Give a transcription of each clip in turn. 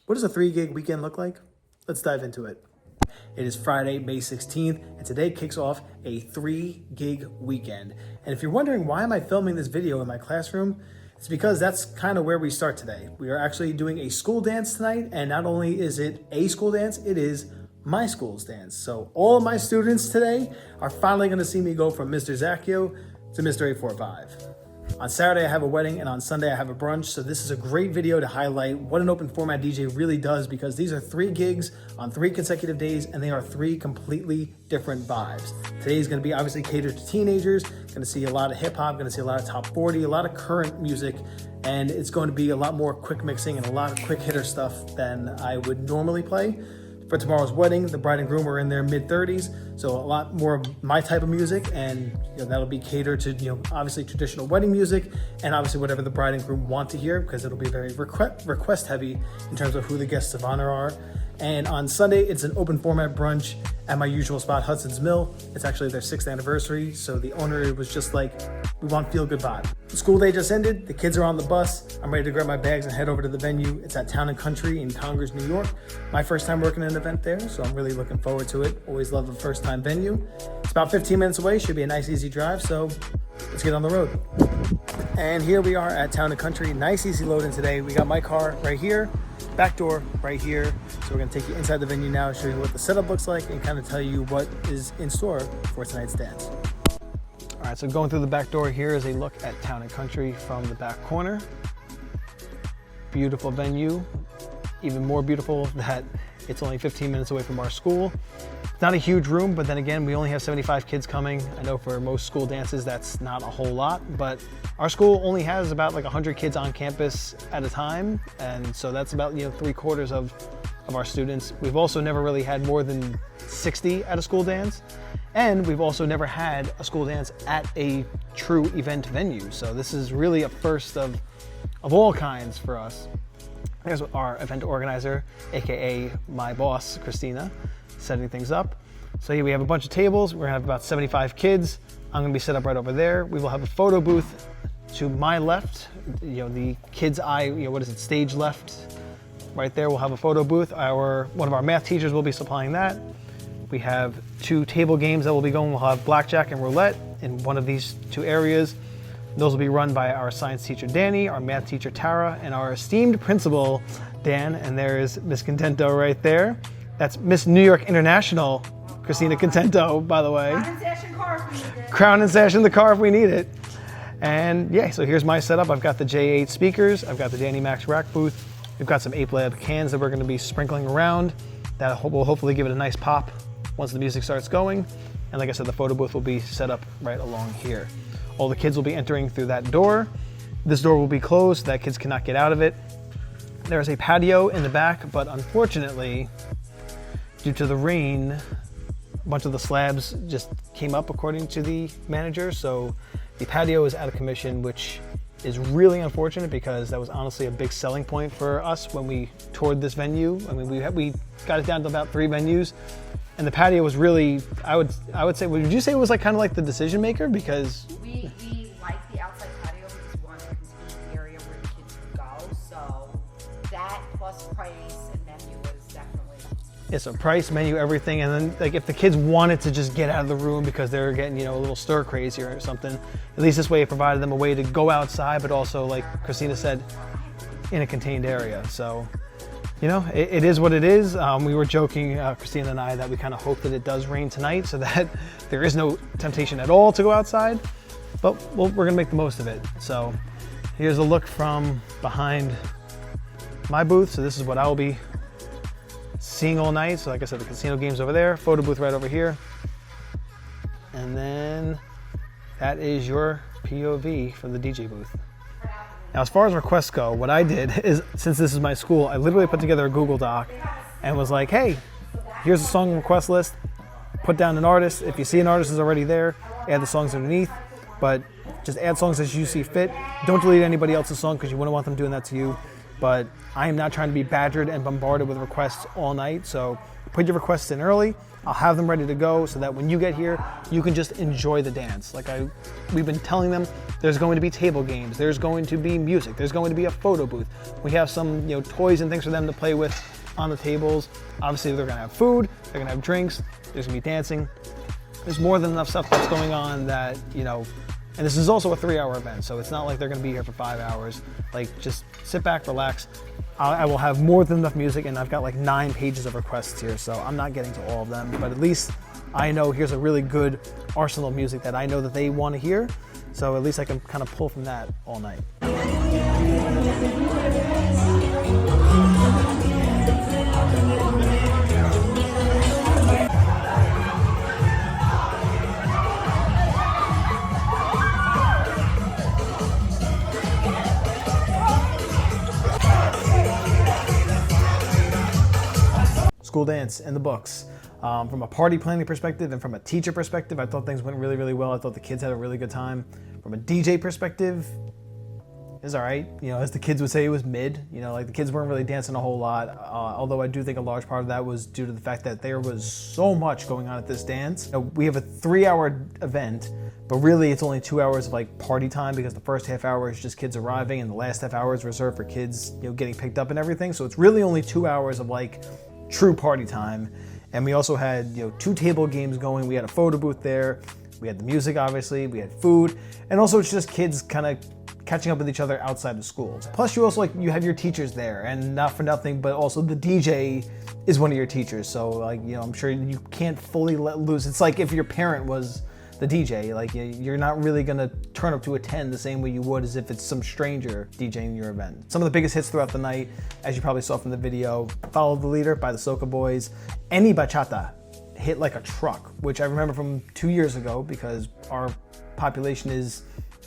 What does a 3-gig weekend look like? Let's dive into it. It is Friday, May 16th, and today kicks off a 3-gig weekend. And if you're wondering why am I filming this video in my classroom, it's because that's kind of where we start today. We are actually doing a school dance tonight, and not only is it a school dance, it is my school's dance. So all of my students today are finally going to see me go from Mr. 𝐂𝐇𝐄 to Mr. 845. On Saturday, I have a wedding, and on Sunday, I have a brunch. So this is a great video to highlight what an open format DJ really does, because these are 3 gigs on 3 consecutive days, and they are 3 completely different vibes. Today is going to be obviously catered to teenagers. Going to see a lot of hip hop, going to see a lot of top 40, a lot of current music, and it's going to be a lot more quick mixing and a lot of quick hitter stuff than I would normally play. For tomorrow's wedding, the bride and groom are in their mid-30s, so a lot more of my type of music, and that'll be catered to obviously traditional wedding music, and obviously whatever the bride and groom want to hear, because it'll be very request heavy in terms of who the guests of honor are. And on Sunday, it's an open format brunch at my usual spot, Hudson's Mill. It's actually their 6th anniversary, so the owner was just like, we want feel-good vibe. The school day just ended, the kids are on the bus, I'm ready to grab my bags and head over to the venue. It's at Town & Country in Congers, New York. My first time working an event there, so I'm really looking forward to it. Always love a first-time venue. It's about 15 minutes away, should be a nice, easy drive, so let's get on the road. And here we are at Town & Country. Nice, easy load in today. We got my car right here, back door right here. So we're gonna take you inside the venue now, show you what the setup looks like, and kind of tell you what is in store for tonight's dance. All right, so going through the back door, here is a look at Town & Country from the back corner. Beautiful venue, even more beautiful that it's only 15 minutes away from our school. It's not a huge room, but then again, we only have 75 kids coming. I know for most school dances, that's not a whole lot, but our school only has about like 100 kids on campus at a time. And so that's about 3/4 of our students. We've also never really had more than 60 at a school dance. And we've also never had a school dance at a true event venue. So this is really a first of all kinds for us. There's our event organizer, AKA my boss, Christina, setting things up. So here we have a bunch of tables. We're gonna have about 75 kids. I'm gonna be set up right over there. We will have a photo booth to my left, the kid's eye, stage left. Right there, we'll have a photo booth. One of our math teachers will be supplying that. We have 2 table games that will be going. We'll have blackjack and roulette in one of these 2 areas. Those will be run by our science teacher, Danny, our math teacher, Tara, and our esteemed principal, Dan. And there's Miss Contento right there. That's Miss New York International, Christina Contento, by the way. Crown and sash in the car if we need it. Crown and sash in the car if we need it. And yeah, so here's my setup. I've got the J8 speakers. I've got the Danny Max rack booth. We've got some Ape Lab cans that we're going to be sprinkling around. That will hopefully give it a nice pop once the music starts going. And like I said, the photo booth will be set up right along here. All the kids will be entering through that door. This door will be closed so that kids cannot get out of it. There's a patio in the back, but unfortunately, due to the rain, a bunch of the slabs just came up according to the manager. So the patio is out of commission, which is really unfortunate because that was honestly a big selling point for us when we toured this venue. I mean, we got it down to about 3 venues, and the patio was really, I would say, would you say it was like kind of like the decision maker? Because we like the outside patio because we wanted to contain the area where the kids would go. So that plus price and menu was definitely. Yeah, so price, menu, everything, and then like if the kids wanted to just get out of the room because they're getting a little stir crazy or something, at least this way it provided them a way to go outside, but also, like Christina said, in a contained area. So it is what it is. We were joking, Christina and I, that we kind of hope that it does rain tonight so that there is no temptation at all to go outside, but we're gonna make the most of it. So here's a look from behind my booth. So this is what I will be seeing all night. So like I said, the casino game's over there, photo booth right over here. And then that is your POV from the DJ booth. Now, as far as requests go, what I did is, since this is my school, I literally put together a Google Doc and was like, hey, here's a song request list, put down an artist. If you see an artist is already there, add the songs underneath, but just add songs as you see fit. Don't delete anybody else's song because you wouldn't want them doing that to you. But I am not trying to be badgered and bombarded with requests all night, so put your requests in early. I'll have them ready to go so that when you get here, you can just enjoy the dance. Like we've been telling them, there's going to be table games, there's going to be music, there's going to be a photo booth. We have some, toys and things for them to play with on the tables. Obviously, they're gonna have food, they're gonna have drinks, there's gonna be dancing. There's more than enough stuff that's going on that, and this is also a 3-hour event, so it's not like they're gonna be here for 5 hours. Like, just sit back, relax. I will have more than enough music, and I've got like 9 pages of requests here, so I'm not getting to all of them, but at least I know here's a really good arsenal of music that I know that they want to hear, so at least I can kind of pull from that all night. School dance in the books. From a party planning perspective and from a teacher perspective, I thought things went really, really well. I thought the kids had a really good time. From a DJ perspective, it was all right. As the kids would say, it was mid. Like the kids weren't really dancing a whole lot. Although I do think a large part of that was due to the fact that there was so much going on at this dance. We have a 3-hour event, but really it's only 2 hours of like party time because the first half hour is just kids arriving and the last half hour is reserved for kids, getting picked up and everything. So it's really only 2 hours of like true party time. And we also had 2 table games going. We had a photo booth there, we had the music, obviously, we had food, and also it's just kids kind of catching up with each other outside of school. Plus you also you have your teachers there, and not for nothing, but also the DJ is one of your teachers, so I'm sure you can't fully let loose. It's like if your parent was the DJ, you're not really gonna turn up to attend the same way you would as if it's some stranger DJing your event. Some of the biggest hits throughout the night, as you probably saw from the video, Follow the Leader by the Soca Boys. Any bachata hit like a truck, which I remember from 2 years ago because our population is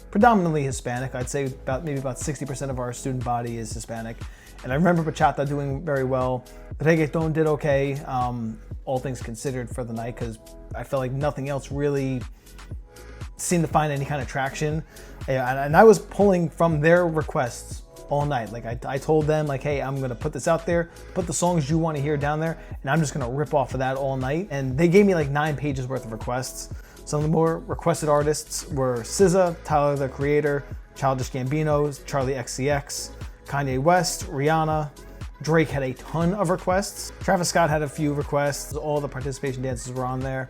predominantly Hispanic. I'd say maybe about 60% of our student body is Hispanic. And I remember bachata doing very well. Reggaeton did okay, all things considered, for the night, because I felt like nothing else really seemed to find any kind of traction. And I was pulling from their requests all night. I told them hey, I'm gonna put this out there, put the songs you want to hear down there, and I'm just gonna rip off of that all night. And they gave me like 9 pages worth of requests. Some of the more requested artists were SZA, Tyler the Creator, Childish Gambino, Charlie XCX, Kanye West, Rihanna. Drake had a ton of requests. Travis Scott had a few requests. All the participation dances were on there.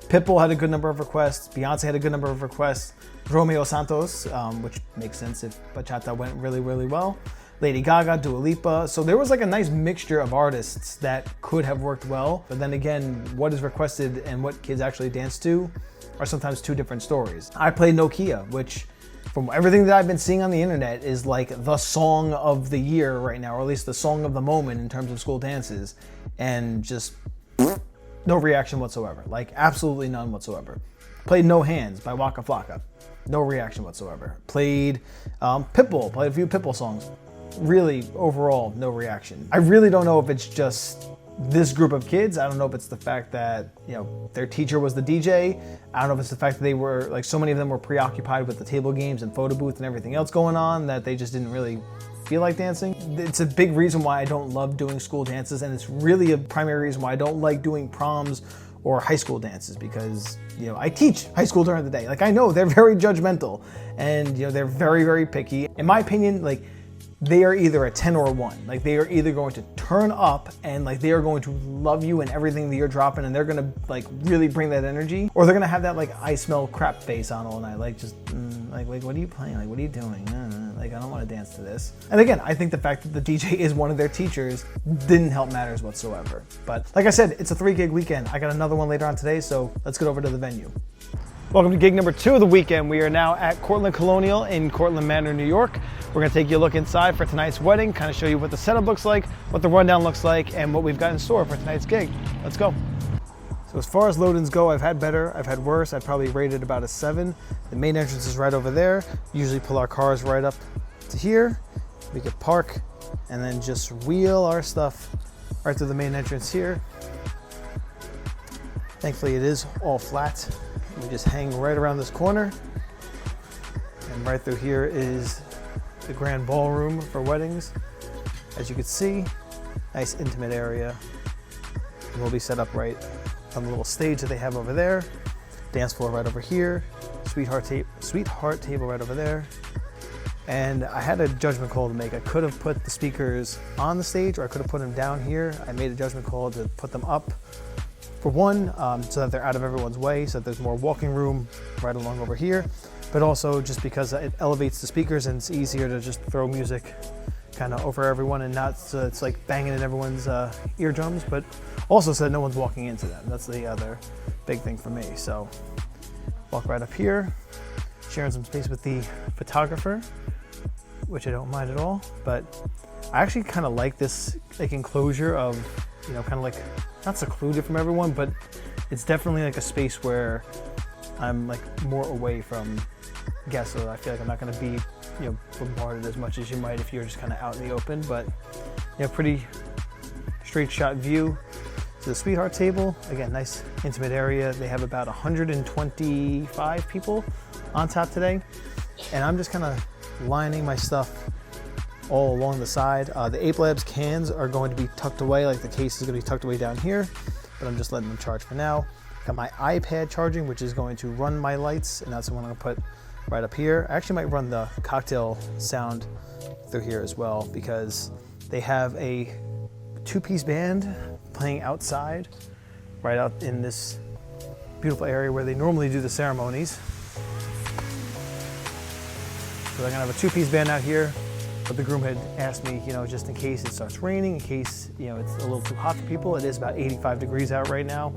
Pitbull had a good number of requests. Beyonce had a good number of requests. Romeo Santos, which makes sense if bachata went really, really well. Lady Gaga, Dua Lipa. So there was like a nice mixture of artists that could have worked well. But then again, what is requested and what kids actually dance to are sometimes 2 different stories. I played Nokia, which from everything that I've been seeing on the internet is like the song of the year right now, or at least the song of the moment in terms of school dances. And just no reaction whatsoever. Like absolutely none whatsoever. Played No Hands by Waka Flocka. No reaction whatsoever. Played Pitbull, played a few Pitbull songs. Really, overall, no reaction. I really don't know if it's just this group of kids. I don't know if it's the fact that, their teacher was the DJ. I don't know if it's the fact that they were, so many of them were preoccupied with the table games and photo booth and everything else going on that they just didn't really feel like dancing. It's a big reason why I don't love doing school dances, and it's really a primary reason why I don't like doing proms or high school dances, because I teach high school during the day. I know they're very judgmental and they're very, very picky. In my opinion, they are either a 10 or a 1. They are either going to turn up and they are going to love you and everything that you're dropping, and they're gonna really bring that energy, or they're gonna have that I smell crap face on all night, what are you playing? What are you doing? I don't want to dance to this. And again, I think the fact that the DJ is one of their teachers didn't help matters whatsoever. But like I said, it's a 3-gig weekend. I got another one later on today, so let's get over to the venue. Welcome to gig number 2 of the weekend. We are now at Cortland Colonial in Cortland Manor, New York. We're gonna take you a look inside for tonight's wedding, kind of show you what the setup looks like, what the rundown looks like, and what we've got in store for tonight's gig. Let's go. So as far as load-ins go, I've had better, I've had worse. I'd probably rate it about a 7. The main entrance is right over there. Usually pull our cars right up to here. We could park and then just wheel our stuff right through the main entrance here. Thankfully it is all flat. We just hang right around this corner. And right through here is the grand ballroom for weddings. As you can see, nice intimate area. And we'll be set up right on the little stage that they have over there. Dance floor right over here. Sweetheart table right over there. And I had a judgment call to make. I could have put the speakers on the stage, or I could have put them down here. I made a judgment call to put them up. For one, so that they're out of everyone's way, so that there's more walking room right along over here. But also just because it elevates the speakers and it's easier to just throw music kind of over everyone and not so it's like banging in everyone's eardrums, but also so that no one's walking into them. That's the other big thing for me. So walk right up here, sharing some space with the photographer, which I don't mind at all. But I actually kind of like this like enclosure of, you know, kind of like not secluded from everyone, but it's definitely like a space where I'm like more away from guests, so I feel like I'm not going to be, you know, bombarded as much as you might if you're just kind of out in the open. But you know, pretty straight shot view to the sweetheart table. Again, nice intimate area. They have about 125 people on top today, and I'm just kind of lining my stuff all along the side. The Ape Labs cans are going to be tucked away, like the case is going to be tucked away down here, but I'm just letting them charge for now. Got my iPad charging, which is going to run my lights, and that's the one I'm going to put right up here. I actually might run the cocktail sound through here as well, because they have a two-piece band playing outside, right out in this beautiful area where they normally do the ceremonies. So they're gonna have a two-piece band out here, but the groom had asked me, you know, just in case it starts raining, in case, you know, it's a little too hot for people. It is about 85 degrees out right now.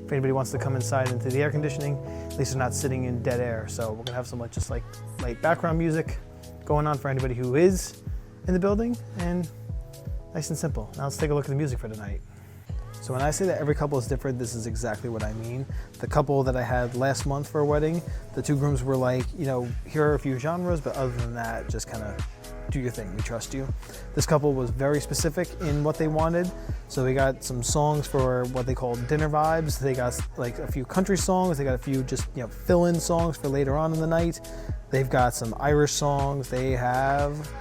If anybody wants to come inside into the air conditioning, at least they're not sitting in dead air. So we're gonna have some just like light background music going on for anybody who is in the building, and nice and simple. Now let's take a look at the music for tonight. So when I say that every couple is different, this is exactly what I mean. The couple that I had last month for a wedding, the two grooms were like, you know, here are a few genres, but other than that, just kind of do your thing, we trust you. This couple was very specific in what they wanted. So they got some songs for what they call dinner vibes. They got like a few country songs. They got a few just, you know, fill-in songs for later on in the night. They've got some Irish songs. They have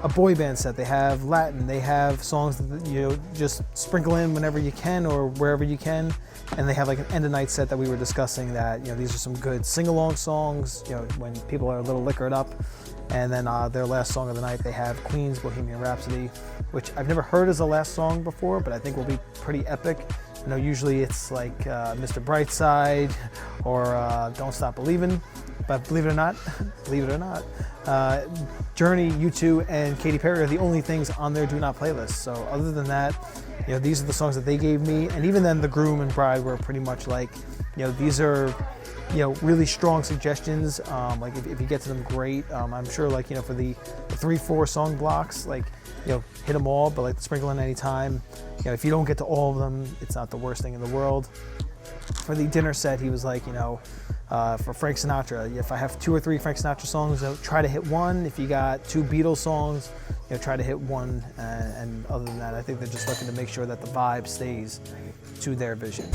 a boy band set. They have Latin. They have songs that, you know, just sprinkle in whenever you can or wherever you can. And they have like an end of night set that we were discussing that, you know, these are some good sing-along songs, you know, when people are a little liquored up. And then their last song of the night, they have Queen's Bohemian Rhapsody, which I've never heard as a last song before, but I think will be pretty epic. You know, usually it's like Mr. Brightside or Don't Stop Believin', but believe it or not, Journey, U2, and Katy Perry are the only things on their Do Not playlist. So other than that, you know, these are the songs that they gave me, and even then the groom and bride were pretty much like, you know, these are, you know, really strong suggestions. Like if you get to them, great. I'm sure, like, you know, for the 3-4 song blocks, like, you know, hit them all, but like sprinkle in any time. You know, if you don't get to all of them, it's not the worst thing in the world. For the dinner set, he was like, you know, for Frank Sinatra, if I have 2 or 3 Frank Sinatra songs, try to hit one. If you got 2 Beatles songs, you know, try to hit one. And other than that, I think they're just looking to make sure that the vibe stays to their vision.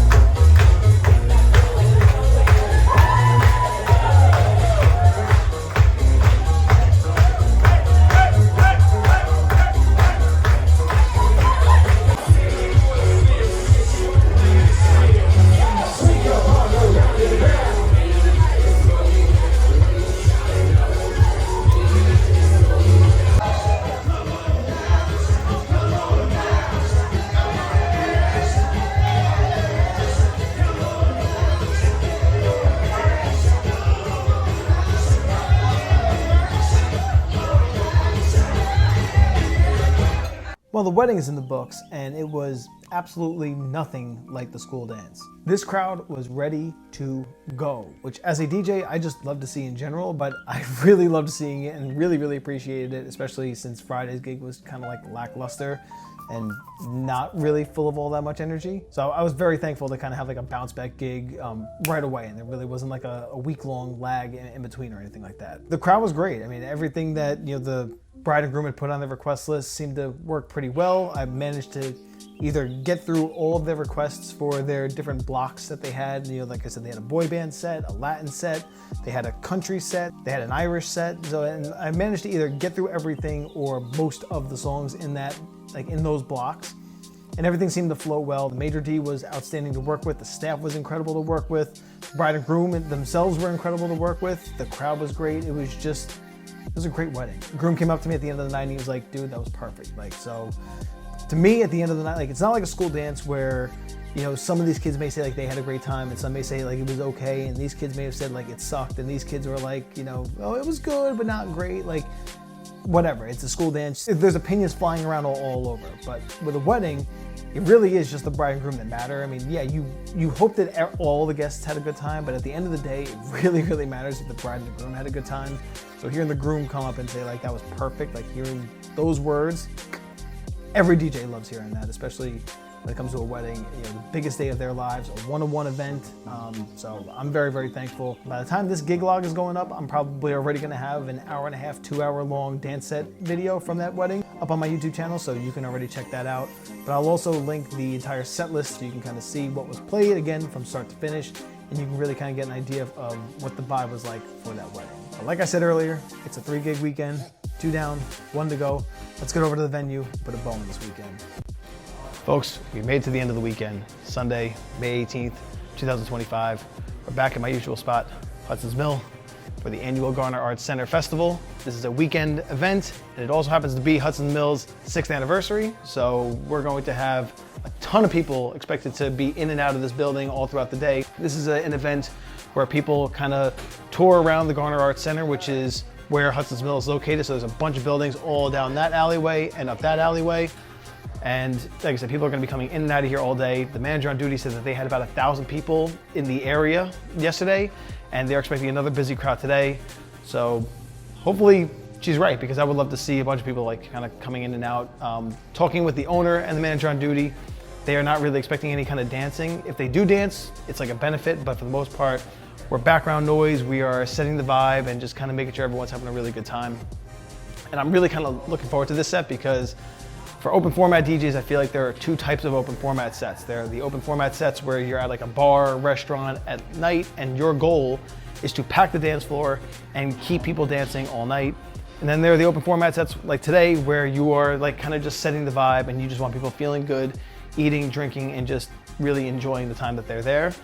Well, the wedding is in the books, and it was absolutely nothing like the school dance. This crowd was ready to go, which as a DJ, I just love to see in general, but I really loved seeing it and really appreciated it, especially since Friday's gig was kind of like lackluster and not really full of all that much energy. So I was very thankful to kind of have like a bounce back gig right away, and there really wasn't like a week-long lag in between or anything like that. The crowd was great. I mean, everything that, you know, the bride and groom had put on their request list seemed to work pretty well. I managed to either get through all of their requests for their different blocks that they had. You know, like I said, they had a boy band set, a Latin set, they had a country set, they had an Irish set. So, and I managed to either get through everything or most of the songs in that, like in those blocks. and everything seemed to flow well. The Major D was outstanding to work with. The staff was incredible to work with. The bride and groom themselves were incredible to work with. The crowd was great. It was a great wedding. The groom came up to me at the end of the night and he was like, dude, that was perfect. Like, so to me at the end of the night, like, it's not like a school dance where, you know, some of these kids may say like they had a great time and some may say like it was okay, and these kids may have said like it sucked, and these kids were like, you know, oh, it was good but not great. Like, whatever, it's a school dance. There's opinions flying around all over, but with a wedding, it really is just the bride and groom that matter. I mean, yeah, you hope that all the guests had a good time, but at the end of the day, it really, really matters if the bride and the groom had a good time. So hearing the groom come up and say like that was perfect, like hearing those words, every DJ loves hearing that, especially when it comes to a wedding, you know, the biggest day of their lives, a one-on-one event. So I'm very, very thankful. By the time this gig log is going up, I'm probably already gonna have an hour-and-a-half, 2-hour long dance set video from that wedding up on my YouTube channel, so you can already check that out. But I'll also link the entire set list so you can kind of see what was played again from start to finish, and you can really kind of get an idea of what the vibe was like for that wedding. But like I said earlier, it's a 3-gig weekend, 2 down, 1 to go. Let's get over to the venue, put a bow in this weekend. Folks, we made it to the end of the weekend. Sunday, May 18th, 2025. We're back at my usual spot, Hudson's Mill, for the annual Garner Arts Center Festival. This is a weekend event, and it also happens to be Hudson Mill's 6th anniversary. So we're going to have a ton of people expected to be in and out of this building all throughout the day. This is an event where people kind of tour around the Garner Arts Center, which is where Hudson's Mill is located. So there's a bunch of buildings all down that alleyway and up that alleyway. And like I said, people are gonna be coming in and out of here all day. The manager on duty said that they had about 1,000 people in the area yesterday, and they're expecting another busy crowd today. So hopefully she's right, because I would love to see a bunch of people like kind of coming in and out. Talking with the owner and the manager on duty, they are not really expecting any kind of dancing. If they do dance, it's like a benefit, but for the most part, we're background noise. We are setting the vibe and just kind of making sure everyone's having a really good time. And I'm really kind of looking forward to this set, because for open format DJs, I feel like there are 2 types of open format sets. There are the open format sets where you're at like a bar, restaurant at night, and your goal is to pack the dance floor and keep people dancing all night. And then there are the open format sets like today, where you are like kind of just setting the vibe and you just want people feeling good, eating, drinking, and just really enjoying the time that they're there.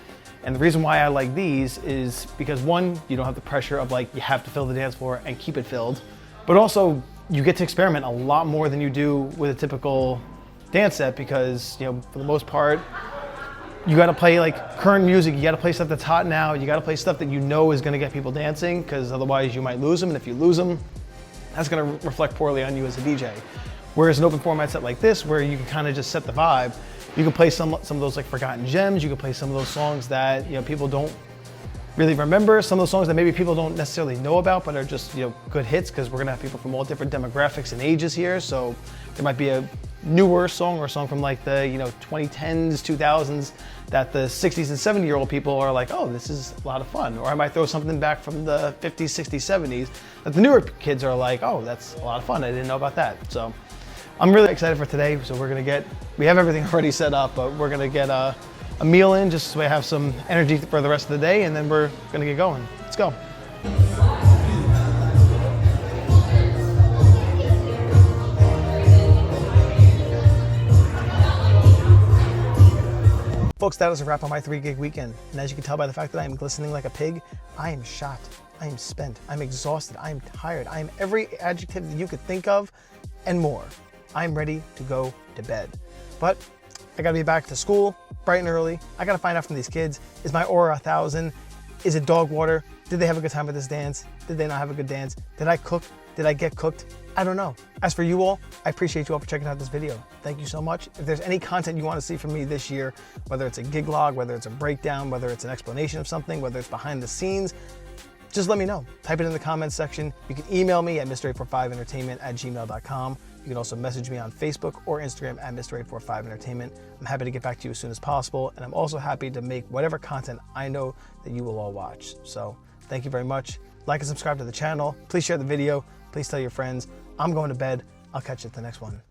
And the reason why I like these is because, one, you don't have the pressure of like you have to fill the dance floor and keep it filled, but also you get to experiment a lot more than you do with a typical dance set, because, you know, for the most part, you gotta play like current music, you gotta play stuff that's hot now, you gotta play stuff that you know is gonna get people dancing, because otherwise you might lose them, and if you lose them, that's gonna reflect poorly on you as a DJ. Whereas an open format set like this, where you can kind of just set the vibe, you can play some of those like forgotten gems, you can play some of those songs that, you know, people don't really remember, some of those songs that maybe people don't necessarily know about, but are just, you know, good hits, because we're gonna have people from all different demographics and ages here. So there might be a newer song or a song from like the, you know, 2010s, 2000s that the 60s and 70-year-old people are like, oh, this is a lot of fun. Or I might throw something back from the 50s, 60s, 70s that the newer kids are like, oh, that's a lot of fun, I didn't know about that. So I'm really excited for today. So we're gonna we have everything already set up, but we're gonna get a meal in just so we have some energy for the rest of the day, and then we're gonna get going. Let's go. Folks, that is a wrap on my 3-gig weekend. And as you can tell by the fact that I am glistening like a pig, I am shot, I am spent, I'm exhausted, I am tired, I am every adjective that you could think of and more. I'm ready to go to bed. But I gotta be back to school bright and early. I gotta find out from these kids, is my aura 1,000? Is it dog water? Did they have a good time with this dance? Did they not have a good dance? Did I cook? Did I get cooked? I don't know. As for you all, I appreciate you all for checking out this video. Thank you so much. If there's any content you want to see from me this year, whether it's a gig log, whether it's a breakdown, whether it's an explanation of something, whether it's behind the scenes, just let me know. Type it in the comments section. You can email me at Mr845entertainment@gmail.com. You can also message me on Facebook or Instagram at Mr845entertainment. I'm happy to get back to you as soon as possible, and I'm also happy to make whatever content I know that you will all watch. So thank you very much. Like and subscribe to the channel. Please share the video. Please tell your friends. I'm going to bed. I'll catch you at the next one.